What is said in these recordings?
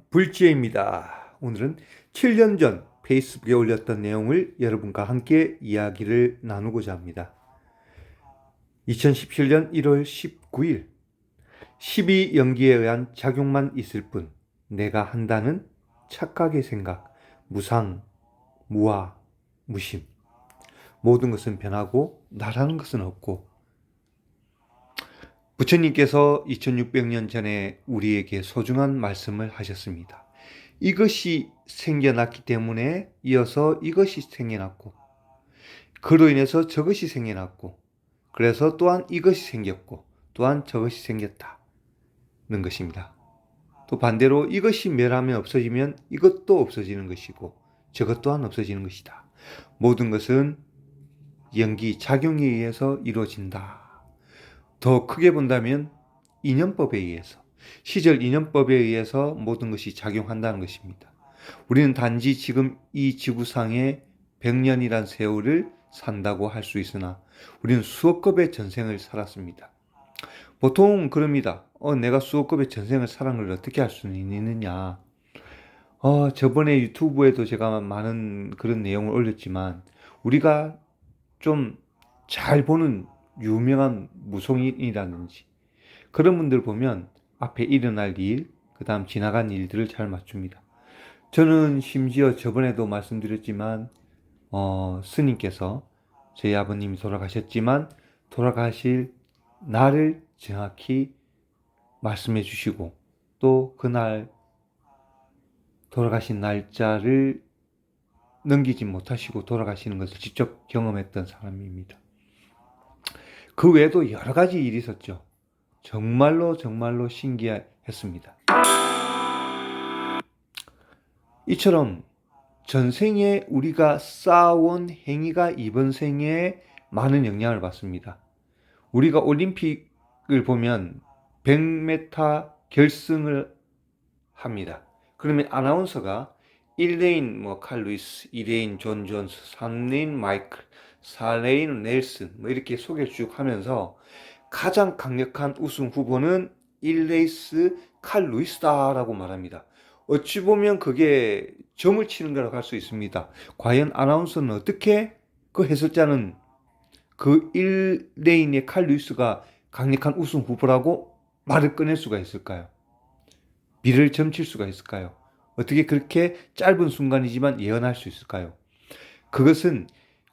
불지혜입니다. 오늘은 7년 전 페이스북에 올렸던 내용을 여러분과 함께 이야기를 나누고자 합니다. 2017년 1월 19일 12연기에 의한 작용만 있을 뿐 내가 한다는 착각의 생각, 무상, 무아, 무심. 모든 것은 변하고 나라는 것은 없고, 부처님께서 2600년 전에 우리에게 소중한 말씀을 하셨습니다. 이것이 생겨났기 때문에 이어서 이것이 생겨났고, 그로 인해서 저것이 생겨났고, 그래서 또한 이것이 생겼고, 또한 저것이 생겼다는 것입니다. 또 반대로 이것이 멸하면 없어지면 이것도 없어지는 것이고, 저것 또한 없어지는 것이다. 모든 것은 연기, 작용에 의해서 이루어진다. 더 크게 본다면 인연법에 의해서, 시절 인연법에 의해서 모든 것이 작용한다는 것입니다. 우리는 단지 지금 이 지구상에 100년이란 세월을 산다고 할 수 있으나 우리는 수억 겁의 전생을 살았습니다. 보통 그럽니다. 내가 수억 겁의 전생을 살은 걸 어떻게 할 수는 있느냐. 저번에 유튜브에도 제가 많은 그런 내용을 올렸지만, 우리가 좀 잘 보는 유명한 무속인이라든지 그런 분들 보면 앞에 일어날 일, 그 다음 지나간 일들을 잘 맞춥니다. 저는 심지어 저번에도 말씀드렸지만 스님께서, 저희 아버님이 돌아가셨지만 돌아가실 날을 정확히 말씀해 주시고, 또 그날 돌아가신 날짜를 넘기지 못하시고 돌아가시는 것을 직접 경험했던 사람입니다. 그 외에도 여러 가지 일이 있었죠. 정말로 신기했습니다. 이처럼 전생에 우리가 쌓아온 행위가 이번 생에 많은 영향을 받습니다. 우리가 올림픽을 보면 100m 결승을 합니다. 그러면 아나운서가 1레인 칼 루이스, 2레인 존 존스, 3레인 마이클, 4레인 넬슨 이렇게 소개를 쭉 하면서 가장 강력한 우승 후보는 1레이스 칼 루이스다라고 말합니다. 어찌 보면 그게 점을 치는 거라고 할 수 있습니다. 과연 아나운서는 어떻게 그 해설자는 그 1레인의 칼 루이스가 강력한 우승 후보라고 말을 꺼낼 수가 있을까요? 미를 점칠 수가 있을까요? 어떻게 그렇게 짧은 순간이지만 예언할 수 있을까요? 그것은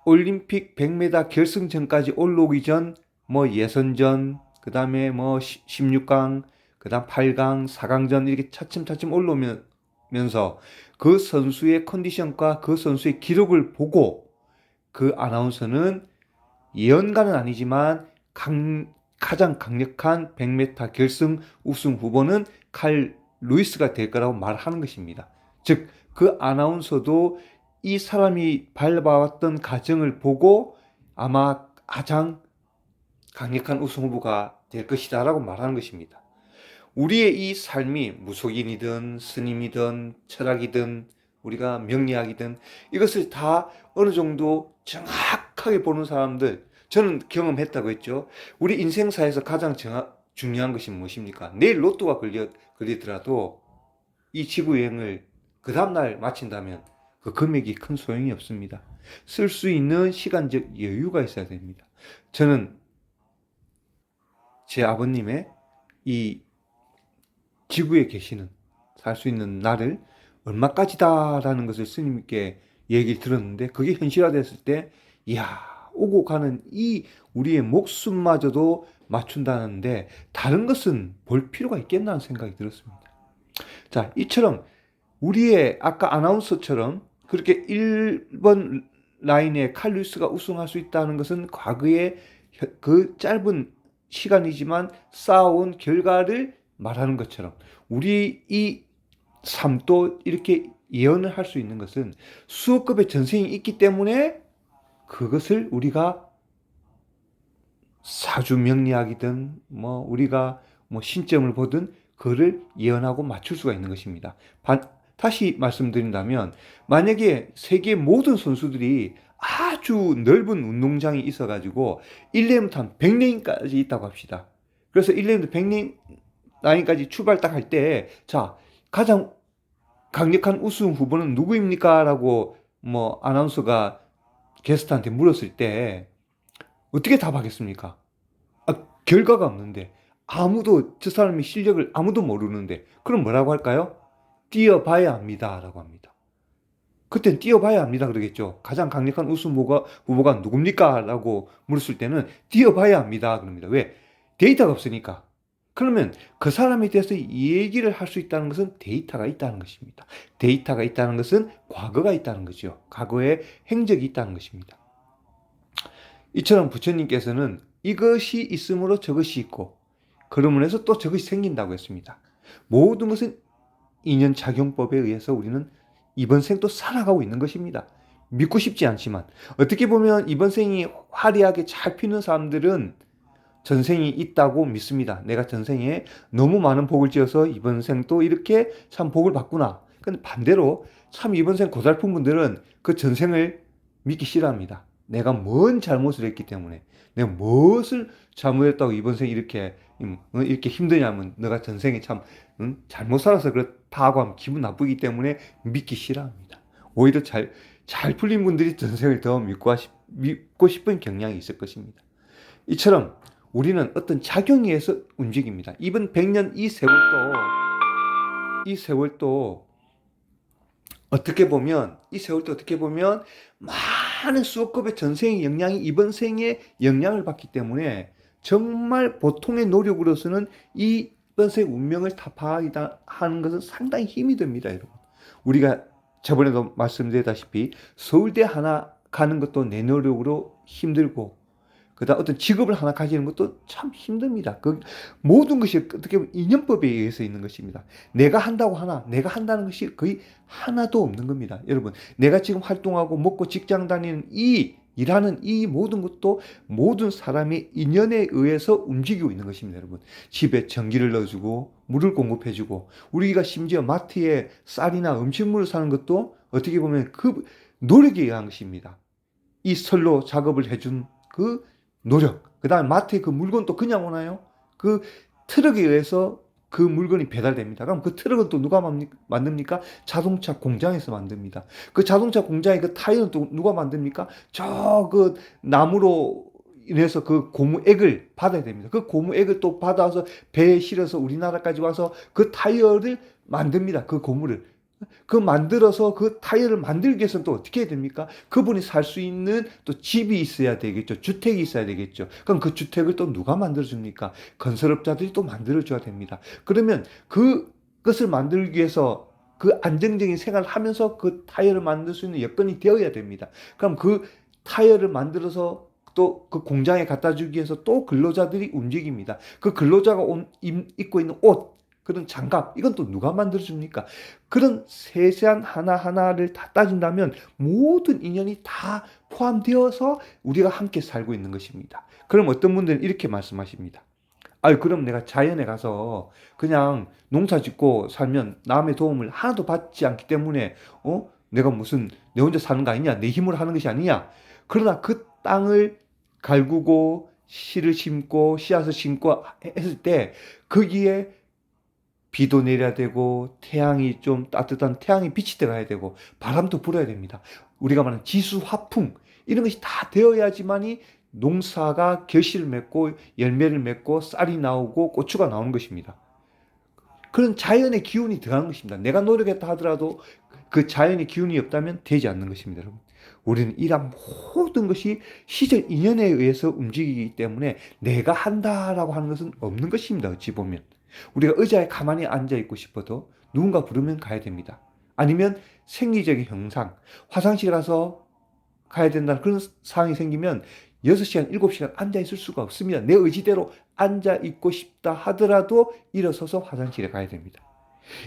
올림픽 100m 결승전까지 올라오기 전 예선전, 그 다음에 16강, 그 다음 8강, 4강전 이렇게 차츰차츰 올라오면서 그 선수의 컨디션과 그 선수의 기록을 보고 그 아나운서는 예언가는 아니지만 가장 강력한 100m 결승 우승 후보는 칼 루이스가 될 거라고 말하는 것입니다. 즉, 그 아나운서도 이 사람이 밟아왔던 과정을 보고 아마 가장 강력한 우승 후보가 될 것이다 라고 말하는 것입니다. 우리의 이 삶이 무속인이든 스님이든 철학이든 우리가 명리학이든 이것을 다 어느 정도 정확하게 보는 사람들, 저는 경험했다고 했죠. 우리 인생사에서 가장 중요한 것이 무엇입니까? 내일 로또가 걸리더라도 이 지구여행을 그 다음날 마친다면 그 금액이 큰 소용이 없습니다. 쓸 수 있는 시간적 여유가 있어야 됩니다. 저는 제 아버님의 이 지구에 계시는, 살 수 있는 날을 얼마까지다라는 것을 스님께 얘기를 들었는데, 그게 현실화됐을 때 이야, 오고 가는 이 우리의 목숨마저도 맞춘다는데 다른 것은 볼 필요가 있겠나는 생각이 들었습니다. 자, 이처럼 우리의 아까 아나운서처럼 그렇게 1번 라인에 칼 루이스가 우승할 수 있다는 것은 과거에 그 짧은 시간이지만 쌓아온 결과를 말하는 것처럼 우리 이 삶도 이렇게 예언을 할 수 있는 것은 수억 급의 전생이 있기 때문에 그것을 우리가 사주명리학이든 우리가 신점을 보든 그를 예언하고 맞출 수가 있는 것입니다. 다시 말씀드린다면, 만약에 세계 모든 선수들이 아주 넓은 운동장이 있어가지고 1레인부터 100레인까지 있다고 합시다. 그래서 1레인부터 100레인까지 출발 딱 할 때, 자, 가장 강력한 우승 후보는 누구입니까? 라고 뭐 아나운서가 게스트한테 물었을 때 어떻게 답하겠습니까? 결과가 없는데, 아무도 저 사람의 실력을 아무도 모르는데, 그럼 뭐라고 할까요? 뛰어봐야 합니다 라고 합니다. 그땐 뛰어봐야 합니다 그러겠죠. 가장 강력한 우승 후보가 누굽니까? 라고 물었을 때는 뛰어봐야 합니다 그럽니다. 왜? 데이터가 없으니까. 그러면 그 사람에 대해서 얘기를 할 수 있다는 것은 데이터가 있다는 것입니다. 데이터가 있다는 것은 과거가 있다는 거죠. 과거에 행적이 있다는 것입니다. 이처럼 부처님께서는 이것이 있으므로 저것이 있고, 그러므로 해서 또 저것이 생긴다고 했습니다. 모든 것은 인연작용법에 의해서 우리는 이번 생도 살아가고 있는 것입니다. 믿고 싶지 않지만, 어떻게 보면 이번 생이 화려하게 잘 피는 사람들은 전생이 있다고 믿습니다. 내가 전생에 너무 많은 복을 지어서 이번 생도 이렇게 참 복을 받구나. 근데 반대로 참 이번 생 고달픈 분들은 그 전생을 믿기 싫어합니다. 내가 뭔 잘못을 했기 때문에, 내가 무엇을 잘못했다고 이번 생 이렇게 힘드냐면, 너가 전생에 참 잘못 살아서 그렇다고 하면 기분 나쁘기 때문에 믿기 싫어합니다. 오히려 잘 풀린 분들이 전생을 더 믿고 싶은 경향이 있을 것입니다. 이처럼 우리는 어떤 작용에 의해서 움직입니다. 이번 100년 이 세월도 어떻게 보면 많은 수억급의 전생의 영향이 이번 생에 영향을 받기 때문에 정말 보통의 노력으로서는 이번 생 운명을 타파하는 것은 상당히 힘이 듭니다, 여러분. 우리가 저번에도 말씀드렸다시피 서울대 하나 가는 것도 내 노력으로 힘들고, 그다음 어떤 직업을 하나 가지는 것도 참 힘듭니다. 그 모든 것이 어떻게 보면 인연법에 의해서 있는 것입니다. 내가 한다는 것이 거의 하나도 없는 겁니다. 여러분, 내가 지금 활동하고 먹고 직장 다니는 일하는 이 모든 것도 모든 사람의 인연에 의해서 움직이고 있는 것입니다, 여러분. 집에 전기를 넣어주고 물을 공급해주고, 우리가 심지어 마트에 쌀이나 음식물을 사는 것도 어떻게 보면 그 노력에 의한 것입니다. 이 선로 작업을 해준 그 노력. 그 다음에 마트에 그 물건도 그냥 오나요? 그 트럭에 의해서 그 물건이 배달됩니다. 그럼 그 트럭은 또 누가 만듭니까? 자동차 공장에서 만듭니다. 그 자동차 공장의 그 타이어는 또 누가 만듭니까? 저 그 나무로 인해서 그 고무액을 받아야 됩니다. 그 고무액을 또 받아서 배에 실어서 우리나라까지 와서 그 타이어를 만듭니다. 그 고무를. 그 만들어서 그 타이어를 만들기 위해서는 또 어떻게 해야 됩니까? 그분이 살 수 있는 또 집이 있어야 되겠죠. 주택이 있어야 되겠죠. 그럼 그 주택을 또 누가 만들어줍니까? 건설업자들이 또 만들어줘야 됩니다. 그러면 그것을 만들기 위해서 그 안정적인 생활을 하면서 그 타이어를 만들 수 있는 여건이 되어야 됩니다. 그럼 그 타이어를 만들어서 또 그 공장에 갖다 주기 위해서 또 근로자들이 움직입니다. 그 근로자가 입고 있는 옷, 그런 장갑, 이건 또 누가 만들어줍니까? 그런 세세한 하나하나를 다 따진다면 모든 인연이 다 포함되어서 우리가 함께 살고 있는 것입니다. 그럼 어떤 분들은 이렇게 말씀하십니다. 그럼 내가 자연에 가서 그냥 농사 짓고 살면 남의 도움을 하나도 받지 않기 때문에, 내가 무슨 내 혼자 사는 거 아니냐? 내 힘으로 하는 것이 아니냐? 그러나 그 땅을 갈구고 씨를 심고 씨앗을 심고 했을 때 거기에 비도 내려야 되고, 태양이 좀 따뜻한 태양이 빛이 들어가야 되고, 바람도 불어야 됩니다. 우리가 말하는 지수, 화풍, 이런 것이 다 되어야지만이 농사가 결실을 맺고 열매를 맺고 쌀이 나오고 고추가 나오는 것입니다. 그런 자연의 기운이 들어가는 것입니다. 내가 노력했다 하더라도 그 자연의 기운이 없다면 되지 않는 것입니다, 여러분. 우리는 이런 모든 것이 시절 인연에 의해서 움직이기 때문에 내가 한다라고 하는 것은 없는 것입니다, 어찌 보면. 우리가 의자에 가만히 앉아있고 싶어도 누군가 부르면 가야 됩니다. 아니면 생리적인 현상, 화장실 가서 가야 된다는 그런 상황이 생기면 6시간, 7시간 앉아있을 수가 없습니다. 내 의지대로 앉아있고 싶다 하더라도 일어서서 화장실에 가야 됩니다.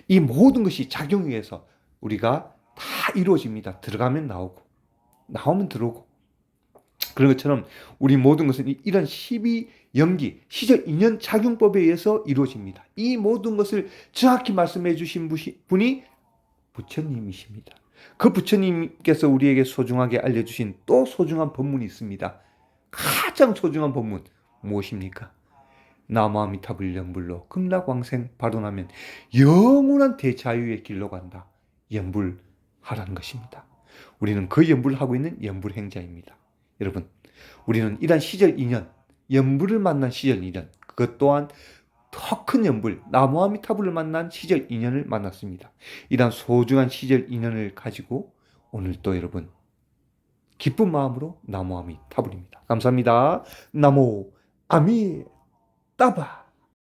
이 모든 것이 작용에 의해서 우리가 다 이루어집니다. 들어가면 나오고, 나오면 들어오고. 그런 것처럼 우리 모든 것은 이런 12연기, 시절 인연 작용법에 의해서 이루어집니다. 이 모든 것을 정확히 말씀해 주신 분이 부처님이십니다. 그 부처님께서 우리에게 소중하게 알려주신 또 소중한 법문이 있습니다. 가장 소중한 법문 무엇입니까? 나무아미타불 연불로 극락왕생 발원하면 영원한 대자유의 길로 간다. 연불하라는 것입니다. 우리는 그 연불하고 있는 연불행자입니다. 여러분, 우리는 이러한 시절 인연, 연불을 만난 시절 인연, 그것 또한 더 큰 연불, 나무아미타불을 만난 시절 인연을 만났습니다. 이러한 소중한 시절 인연을 가지고 오늘 또 여러분 기쁜 마음으로 나무아미타불입니다. 감사합니다. 나무 아미 따바.